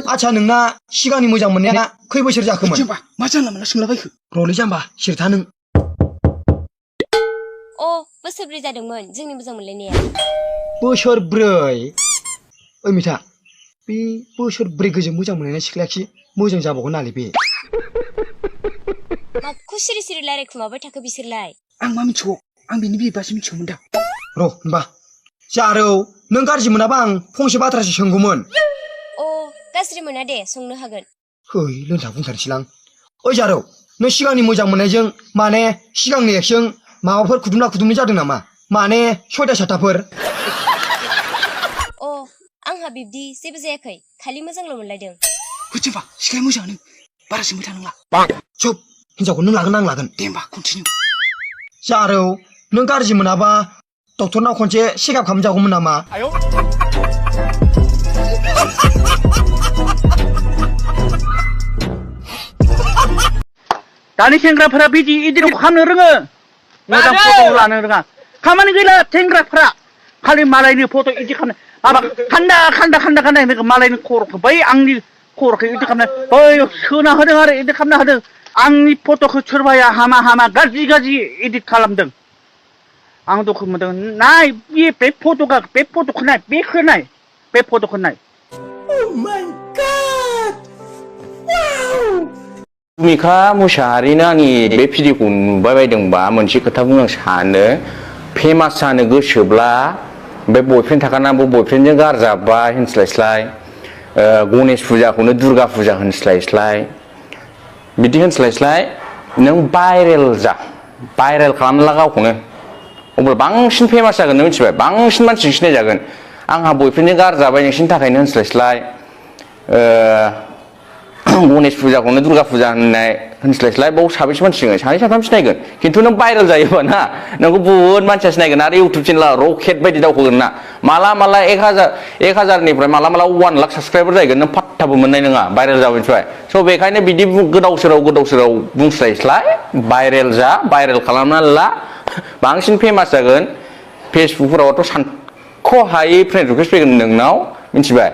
आच्छा नोंना सिगांनि मोजां मोननाया खै बोसोर जाखोमोन? जाम्बा मा जानला मोनला सोंलाबायखो? रलै जाम्बा सिरिथा नों। अ बोसोरब्रै जादोंमोन जोंनि मोजां मोनलायनाया। बोसोरब्रै? ओइ मिथा बे बोसोरब्रै गोजों मोजां मोनलायनाय सिख्लायाखि मोजां जाबावगोन नालै बे। माखौ सिरि सिरि रायलायखुमाबाय थाखो बिसोरलाय? आं मा मिथिगौ आं बिनि बिबासो मिथिगौमोन दा। र' होनबा जारौ नों गाज्रि मोनाबा आं फंसे बाथ्रासो सोंगौमोन। अ गाज्रि मोना दे सोंनो हागोन। है लोंथा बुंथारसैलां। ओइ जारौ नों सिगांनि मोजां मोननायजों माने सिगांनि एक्सजों माबाफोर खुदुमला खुदुमलि जादों नामा? माने सयथा सातथाफोर? अ आंहा बिब्दि जेबो जायाखै खालि मोजांल' मोनलायदों। है जाम्बा सिख्लाया मोजाङानो बारा सोंबाय थानांला। सुब हिनजावखौ नों लागोन आं लागोन। दे होमबा कन्टिनिउ। जारौ नों गाज्रि मोनाबा डक्टरनाव खनसे चेकआप खालामजागौमोन नामा? दानि सेंग्राफोरा बिदि इदिट खालामनो रोङो मोजां फट' लानो रोङा खामानि गैला सेंग्राफोरा खालि मालायनि फट' इदिट खालामनो माबा खान्दा खान्दा खान्दा खान्दा मालायनि खर'खौ बै आंनि खर'खौ इदिट खालामनो बै सोना होदों आरो इदिट खालामना होदों आंनि फट'खौ सोरबाया हामा हामा गाज्रि गाज्रि इदिट खालामदों आं दुखु मोनदों नाय बे फट'खौ नाय बेखौ नाय बे फट'खौ नाय भुमिका मुसाहारिनो आंनि बे भिडिअखौ नुबाय बायदोंबा मोनसे खोथा बुंनो सानो फेमास जानो गोसोब्ला बे बयफ्रेन्ड थाखानाबो बयफ्रेन्डजों गारजाबाय होनस्लायस्लाय गणेश फुजाखौनो दुर्गा फुजा होनस्लायस्लाय बिदि होनस्लायस्लाय नों भाइरेल खालामला गावखौनो अब्ला बांसिन फेमास जागोन नों मिथिबाय बांसिन मानसिजों सिनायजागोन आंहा बयफ्रेन्डजों गारजाबाय नोंसिनि थाखायनो होनस्लायस्लाय गणेश फुजाखौनो दुर्गा फुजा होनस्लायस्लाय बाव साबेसे मानसि सिनायगोन सानै साथाम सिनायगोन खिन्थु नों भाइरेल जायोबा ना नोंखौ बुहुत मानसिया सिनायगोन आरो इउटुब चेनेला रकेट बायदि दावखोगोन ना माला 1,000निफ्राय माला 1 लाख साबसक्राइबार जाहैगोन नों पात्ताबो मोननाय नङा भाइरेल जाबाय मिथिबाय स' बेखायनो बिदि गोदाव सोराव बुंस्लायस्लाय भाइरेल खालामना ला बांसिन फेमास जागोन फेसबुकफोरावथ' सानख'हायै फ्रेन्ड रिकुवेस्ट फैगोन नोंनाव मिथिबाय